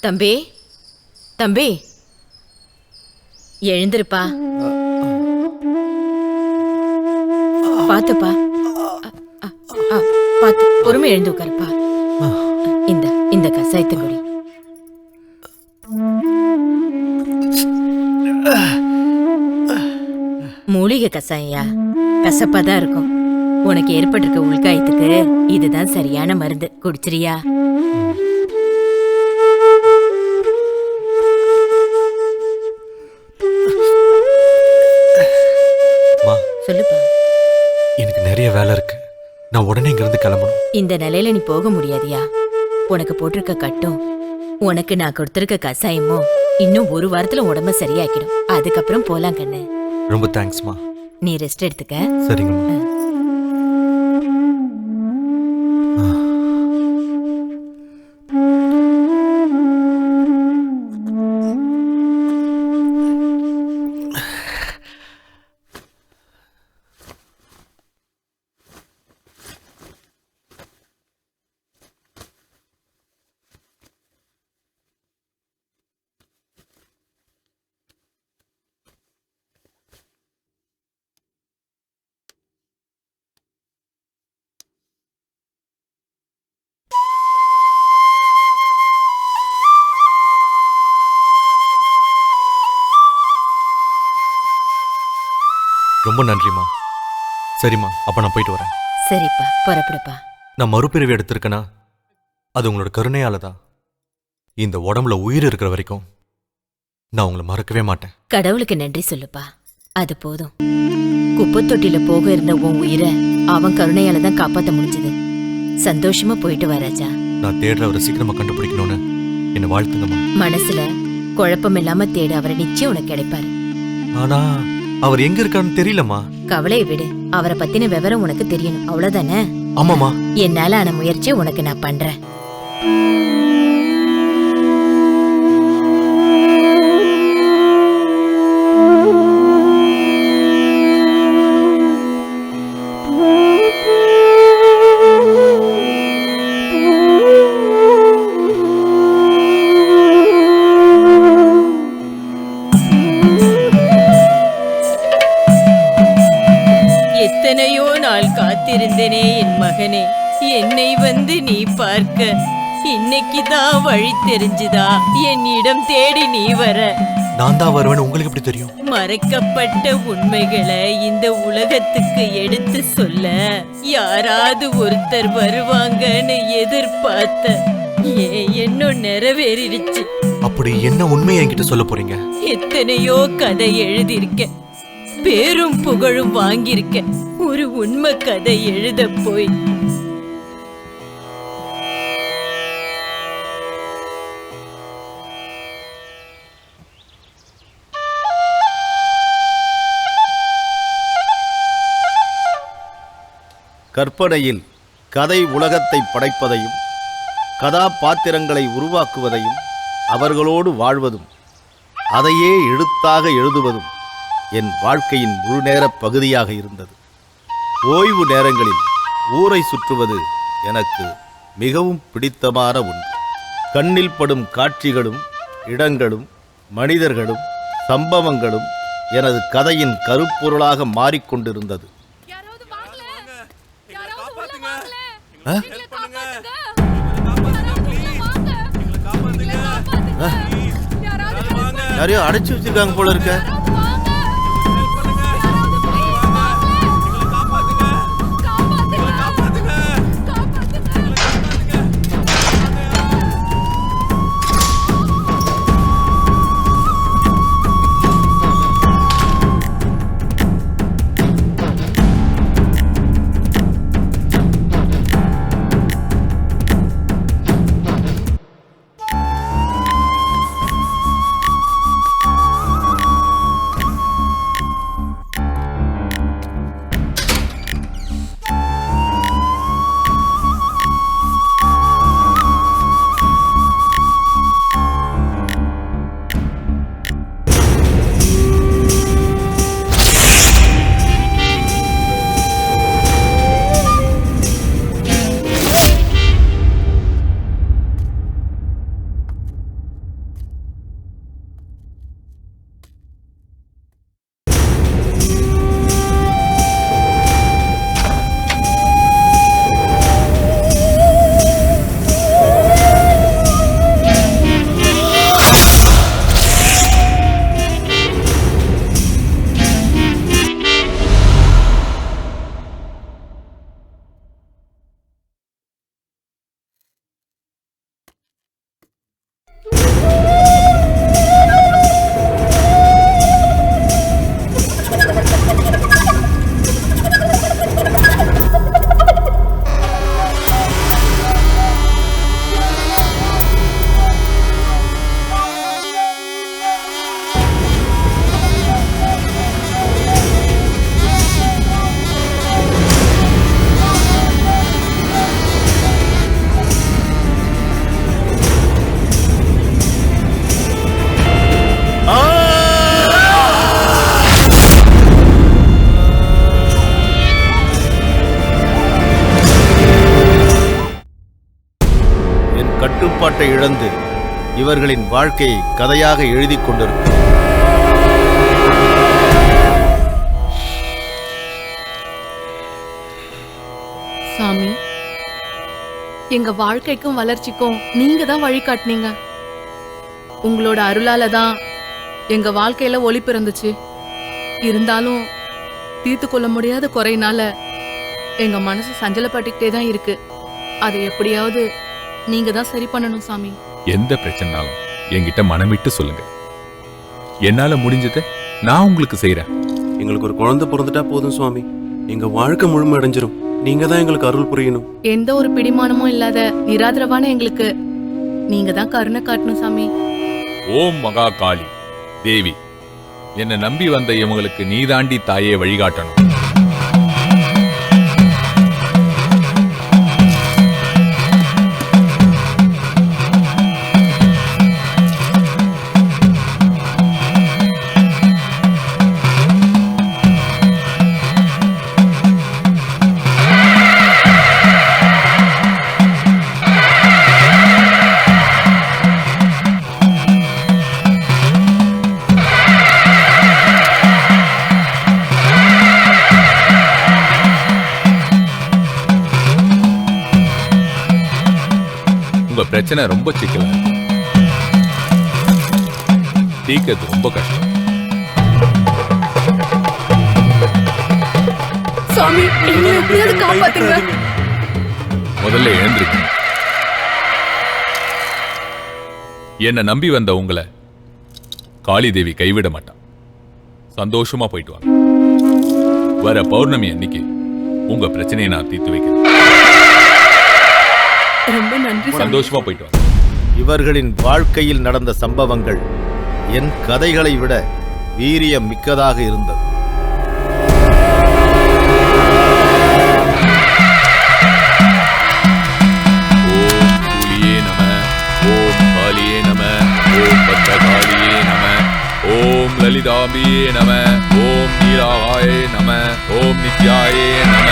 தம்பி, தம்பி, எழுந்திருப்பா. பாத்துப்பா, பாத்து பொறுமை எழுந்து உட்காருப்பா. இந்த கசாயத்தை குடி. மூலிகை கசாயா கசப்பாதான் இருக்கும். உனக்கு ஏற்பட்டிருக்க உள்காயத்துக்கு இதுதான் சரியான மருந்து. குடிச்சிரியா? சொல்லுப்பா. எனக்கு நிறைய வேலை இருக்கு. நான் உடனே இங்க இருந்து கிளம்பணும். இந்த நிலையில நீ போக முடியாதியா? உனக்கு போட்டிருக்க கட்டும் உனக்கு நான் கொடுத்திருக்க கசாயமும் இன்னும் ஒரு வாரத்துல உடம்ப சரியாக்கிடும். அதுக்கப்புறம் போலாம் கண்ணு. ரொம்ப தேங்க்ஸ்மா. நீ ரெஸ்ட் எடுத்துக்க. சரிங்கம்மா. ரொம்ப நன்றிம்மா. சரிம்மா, அப்ப நான் போயிட்டு வரேன். சரிப்பா, புறப்படுப்பா. நான் மறுபிறவி எடுத்திருக்கேனா அது உங்களோட கருணையால தான். இந்த உடம்புல உயிர் இருக்கிற வரைக்கும் நான் உங்களை மறக்கவே மாட்டேன். கடவுளுக்கு நன்றி சொல்லுப்பா, அது போதும். குப்பை தொட்டில போக இருந்த உன் உயிரை அவன் கருணையால தான் காப்பாத்த முடிஞ்சது. சந்தோஷமா போயிட்டு வா ராஜா. நான் தேடுறவரை சீக்கிரமா கண்டுபிடிக்கணும்னு என்ன வாழ்த்துங்கம்மா. மனசுல குழப்பம் இல்லாம தேட அவரை நிச்சயம் உனக்கு கிடைப்பாரு. ஆனா அவர் எங்க இருக்கான்னு தெரியலம்மா. கவலையை விடு, அவரை பத்தின விவரம் உனக்கு தெரியணும், அவ்வளவுதானே? ஆமாமா. என்னால ஆன முயற்சியை உனக்கு நான் பண்றேன். எத்தனையோ நாள் காத்திருந்தேனே என் மகனே, என்னை வந்து நீ பார்க்க. இன்னைக்குதான் வழி தெரிஞ்சுதா என்னிடம் தேடி நீ வர? நான் தான் வருவேன்னு உங்களுக்கு எப்படி தெரியும்? மறைக்கப்பட்ட உண்மைகளை இந்த உலகத்துக்கு எடுத்து சொல்ல யாராவது ஒருத்தர் வருவாங்கன்னு எதிர்பார்த்த எண்ணம் நிறைவேறிடுச்சு. அப்படி என்ன உண்மையை என்கிட்ட சொல்ல போறீங்க? எத்தனையோ கதை எழுதியிருக்க, பேரும் புகழும் வாங்கியிருக்க. ஒரு உண்மை கதை எழுத போய் கற்பனையில் கதை உலகத்தை படைப்பதையும் கதாபாத்திரங்களை உருவாக்குவதையும் அவர்களோடு வாழ்வதும் அதையே எழுத்தாக எழுதுவதும் என் வாழ்க்கையின் முழுநேர பகுதியாக இருந்தது. ஓய்வு நேரங்களில் ஊரை சுற்றுவது எனக்கு மிகவும் பிடித்தமான ஒன்று. கண்ணில் படும் காட்சிகளும் இடங்களும் மனிதர்களும் சம்பவங்களும் எனது கதையின் கருப்பொருளாக மாறிக்கொண்டிருந்தது. யாரையோ அடைச்சு வச்சிருக்காங்க போல இருக்க. கட்டுப்பாட்டை இழந்து இவர்களின் வாழ்க்கையை கதையாக எழுதி கொண்டிருக்கும். சாமி, எங்க வாழ்க்கைக்கும் வளர்ச்சிக்கும் நீங்க தான் வழிகாட்டினீங்க. உங்களோட அருளால தான் எங்க வாழ்க்கையில ஒளி பிறந்துச்சு. இருந்தாலும் தீர்த்து கொள்ள முடியாத குறையினால எங்க மனசு சஞ்சலப்பட்டுக்கிட்டே தான் இருக்கு. அதை எப்படியாவது நீங்க தான் சரி பண்ணணும் சாமி. எந்த பிரச்சனைனாலும் என்கிட்ட மனம் விட்டு சொல்லுங்க. என்னால முடிஞ்சதை நான் உங்களுக்கு செய்யறேன். எங்களுக்கு ஒரு குழந்தை பிறந்துட்டா போதும் சுவாமி, எங்க வாழ்க்கை முழுமை அடைஞ்சிரும். நீங்க தான் எங்களுக்கு அருள் புரியணும். எந்த ஒரு பிடிமானமும் இல்லாத நிராதரவான எங்களுக்கு நீங்க தான் கருணை காட்டணும் சாமி. ஓம் மகா காளி தேவி, என்னை நம்பி வந்த இவங்களுக்கு நீதாண்டி தாயே வழிகாட்டணும். பிரச்சனை ரொம்ப சிக்கலா இருக்கு. தீர்க்கிறது ரொம்ப கஷ்டம். சாமி, எங்களை எப்படியாவது காப்பாத்துங்க. முதல்ல எழுந்திருக்க. என்ன நம்பி வந்த உங்களை காளி தேவி கைவிட மாட்டான். சந்தோஷமா போயிட்டு வாங்க. வர பௌர்ணமி அன்னைக்கு உங்க பிரச்சனையை நான் தீர்த்து வைக்கிறேன். ரொம்ப நன்றி. சந்தோஷமா போயிட்டு வாங்க. இவர்களின் வாழ்க்கையில் நடந்த சம்பவங்கள் என் கதைகளை விட வீரியம் மிக்கதாக இருந்தது. ஓம் கூலியே நம, ஓம் காளியே நம, ஓம் பத்ரகாளியே நம, ஓம் லலிதாம்பியே நம, ஓம் நீலாகாயே நம, ஓம் நித்யாயே நம,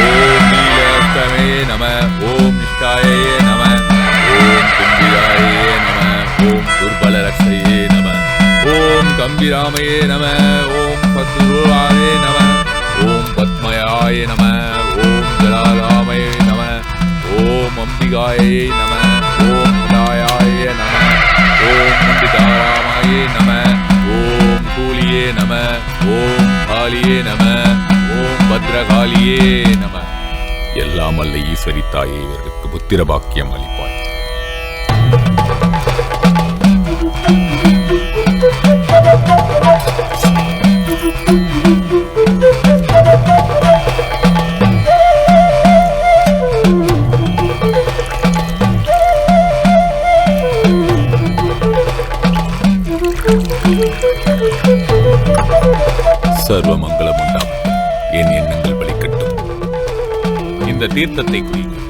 ஓம் நீலஸ்தமே நம, ஓம் நிஷ்டாயே நம, ஓம் கும்பிராயே நம, ஓம் துர்பல ரக்ஷயே நம, ஓம் கம்பிராமயே நம, ஓம் பத்ருராயே நம, ஓம் பத்மயாயே நம, ஓம் ஜலாராமயே நம, ஓம் அம்பிகாயே நம, ஓம் ஹிதாயாயே நம, ஓம் முண்டிதாராமாயே நம, ஓம் கூலியே நம, ஓம் காளியே நம, ஓம் பத்ரகாளியே நம. எல்லாம் அல்ல ஈஸ்வரி தாயே இவர்களுக்கு புத்திர பாக்கியம் அளிப்பாய். சர்வ மங்களம் உண்டாகட்டும். என் எண்ணங்கள் பலிக்கட்டும். இந்த தீர்த்தத்தை குடியுங்கள்.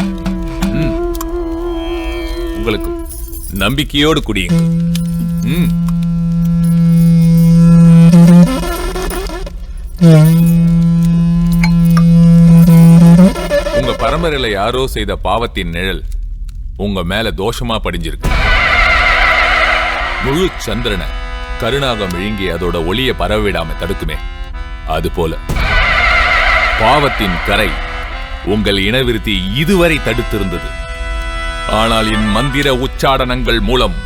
உங்களுக்கு நம்பிக்கையோடு குடியுங்கள். உங்க பரம்பரையில யாரோ செய்த பாவத்தின் நிழல் உங்க மேல தோஷமா படிஞ்சிருக்கு. முழு சந்திரனை கருணாகம் விழுங்கி அதோட ஒளியை பரவிடாம தடுக்குமே, அது போல பாவத்தின் கரை உங்கள் இனவிருத்தி இதுவரை தடுத்திருந்தது. ஆனால் என் மந்திர உச்சாடனங்கள் மூலம்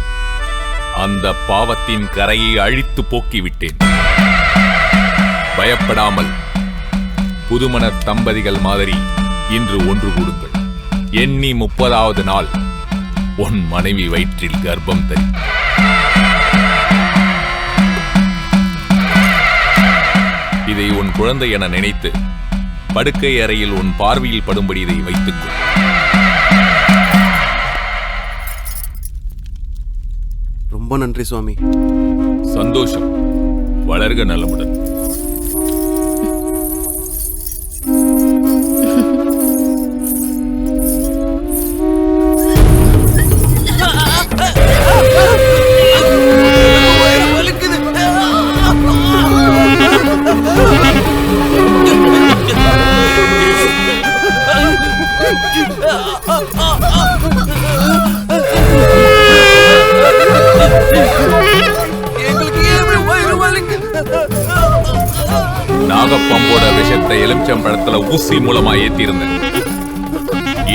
அந்த பாவத்தின் கரையை அழித்து போக்கிவிட்டேன். பயப்படாமல் புதுமண தம்பதிகள் மாதிரி இன்று ஒன்று கூடுங்கள். எண்ணி 30வது நாள் உன் மனைவி வயிற்றில் கர்ப்பம் தரி. இதை உன் குழந்தை என நினைத்து படுக்கை அறையில் உன் பார்வையில் படும்படி இதை வைத்துக்கொள். ரொம்ப நன்றி சுவாமி. சந்தோஷம். வளர்க நலமுடன். நாகப்பம்போட விஷத்தை எலுமிச்சம்பழத்துல ஊசி மூலமா ஏத்திருந்தேன்.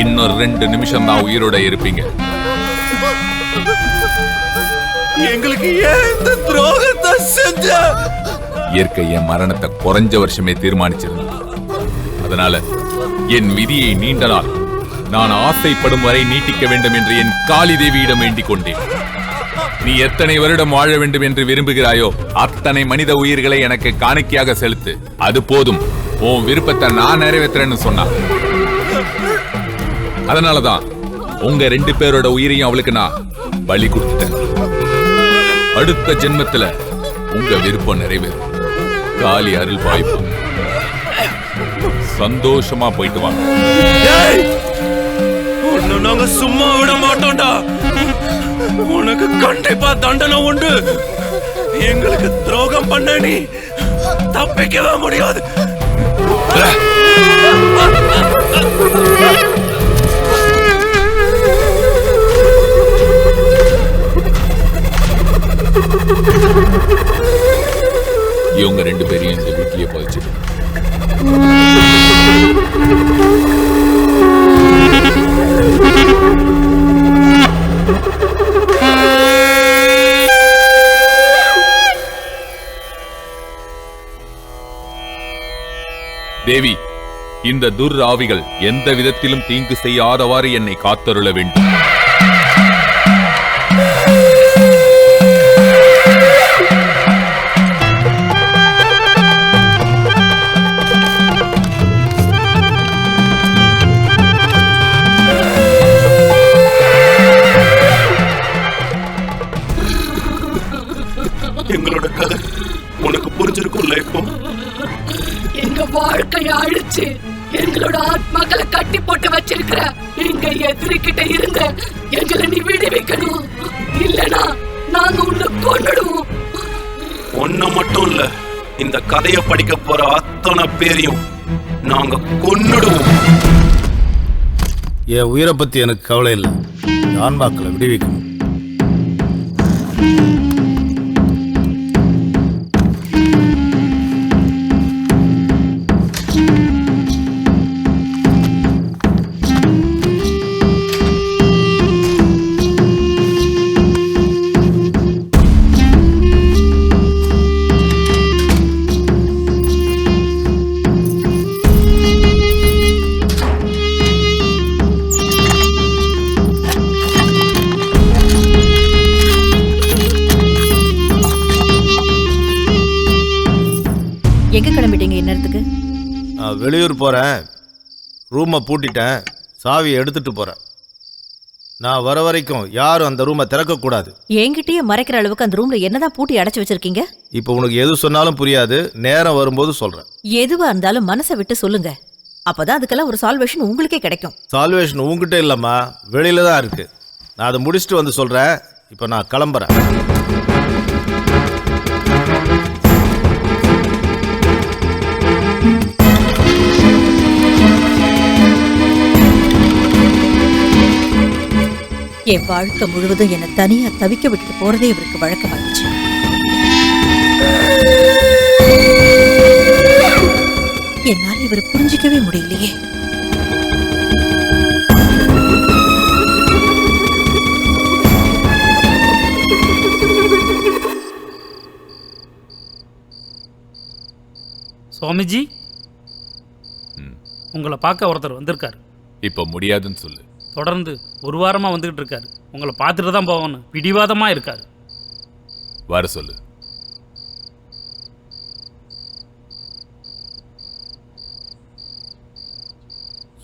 இன்னொரு 2 நிமிஷம் தான் உயிரோட இருப்பீங்க. எங்களுக்கு ஏன் இந்த துரோகத்தை செஞ்ச? இயற்கை என் மரணத்தை குறைஞ்ச வருஷமே தீர்மானிச்சிருந்தேன். அதனால என் விதியை நீண்ட நாள் நான் ஆசைப்படும் வரை நீட்டிக்க வேண்டும் என்று என் காளி தேவியிடம் வேண்டிக் கொண்டேன். நீ எத்தனை வருடம் வாழ வேண்டும் என்று விரும்புகிறாயோ அத்தனை மனித உயிர்களை எனக்கு காணிக்கையாக செலுத்து. அது போதும், உன் விருப்பத்தை நான் நிறைவேற்றுறேன்னு சொன்னான். அதனாலதான் உங்க 2 பேரோட உயிரையும் அவளுக்கு நான் பலி கொடுத்துட்டேன். அடுத்த ஜென்மத்துல உங்க விருப்பம் நிறைவேறும். காளி அருள் பாய்ப்பான். சந்தோஷமா போயிட்டு வாங்க. நாங்க சும்மா விட மாட்டோம்டா. உனக்கு கண்டிப்பா தண்டனை உண்டு. எங்களுக்கு துரோகம் பண்ண நீ தப்பிக்கவே முடியாது. இவங்க 2 பேரையும் இந்த வீட்டிலேயே போயிச்சு. தேவி, இந்த துர் ஆவிகள் எந்த விதத்திலும் தீங்கு செய்யாதவாறு என்னை காத்தருள வேண்டும். எங்களோட கதை உனக்கு புரிஞ்சிருக்கும்ல? இப்போ எங்க வாழ்க்கைய அழிச்சு எங்களோட ஆத்மாக்களை கட்டி போட்டு வச்சிருக்கிற எங்க எதிரிக்கிட்ட இருந்து எங்களை நீ விடுவிக்கணும். இல்லனா நாங்க உன்னை கொன்னுடுவோம். ஒன்ன மட்டும் இல்ல, இந்த கதையை படிக்க போற அத்தனை பேரையும் நாங்க கொன்னுடுவோம். என் உயிரை பத்தி எனக்கு கவலை இல்லை. ஆன்மாக்களை விடுவிக்கணும். எங்க கிளம்பிட்டீங்க இந்நேரத்துக்கு? நான் வெளியூர் போறேன். ரூமை பூட்டிட்டேன். சாவியை எடுத்துட்டு போறேன். நான் வர வரைக்கும் யாரும் அந்த ரூமை திறக்கக்கூடாது. என்கிட்டயே மறைக்கிற அளவுக்கு அந்த ரூம்ல என்னதான் பூட்டி அடைச்சு வச்சிருக்கீங்க? இப்போ உனக்கு எது சொன்னாலும் புரியாது. நேரம் வரும்போது சொல்றேன். எதுவா இருந்தாலும் மனசை விட்டு சொல்லுங்க. அப்பதான் அதுக்கெல்லாம் ஒரு சால்வேஷன் உங்களுக்கே கிடைக்கும். சால்வேஷன் உங்ககிட்ட இல்லம்மா, வெளியில தான் இருக்கு. நான் அதை முடிச்சுட்டு வந்து சொல்றேன். இப்போ நான் கிளம்புறேன். என் வாழ்க்கை முழுவதும் என்னை தனியா தவிக்க விட்டு போறதே இவருக்கு வழக்கமாயிடுச்சு. என்னால் இவரை புரிஞ்சிக்கவே முடியலையே. சுவாமிஜி, உங்களை பார்க்க ஒருத்தர் வந்திருக்காரு. இப்ப முடியாதுன்னு சொல்லு. தொடர்ந்து 1 வாரமா வந்துகிட்டு இருக்காரு. உங்களை பார்த்துட்டு தான் போகணும் பிடிவாதமாக இருக்காரு. வர சொல்லு.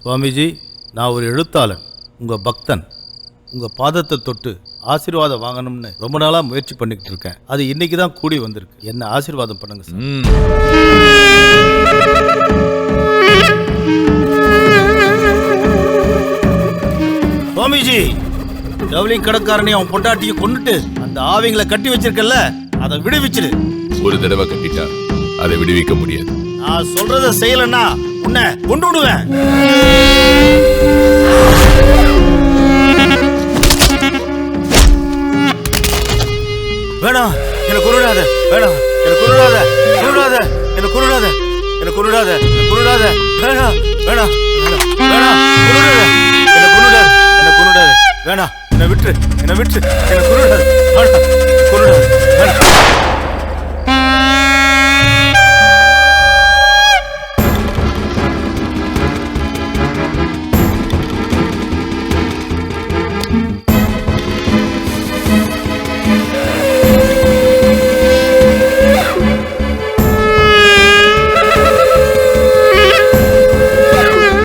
சுவாமிஜி, நான் ஒரு எழுத்தாளன், உங்கள் பக்தன். உங்கள் பாதத்தை தொட்டு ஆசீர்வாதம் வாங்கணும்னு ரொம்ப நாளாக முயற்சி பண்ணிக்கிட்டு இருக்கேன். அது இன்னைக்கு தான் கூடி வந்திருக்கு. என்ன ஆசீர்வாதம் பண்ணுங்க சார். சுவாமிஜி, ஜவுளி கடைக்காரனையும் அவன் பொண்டாட்டியை கொண்டுட்டு அந்த ஆவிங்களை கட்டி வச்சிருக்கல, அதை விடுவிச்சிடு. ஒரு தடவை கட்டிட்டா அதை விடுவிக்க முடியாது. நான் சொல்றத செய்யலன்னா உன்னை கொண்டு விடுவேன். வேணாம், எனக்கு கொன்னுடாத. வேணாம், எனக்கு கொன்னுடாத. கொன்னுடாத, எனக்கு கொன்னுடாத. எனக்கு கொன்னுடாத, எனக்கு கொன்னுடாத. வேணாம், வேணாம், வேணாம், கொன்னுடாத. எனக்கு கொன்னுடாத, எனக்கு கொன்னுடாத. வேணாம், என்னை விட்டு, என்னை விட்டு, எனக்கு கொன்னுடாத. வேணாம், கொன்னுடாத. வேணாம்.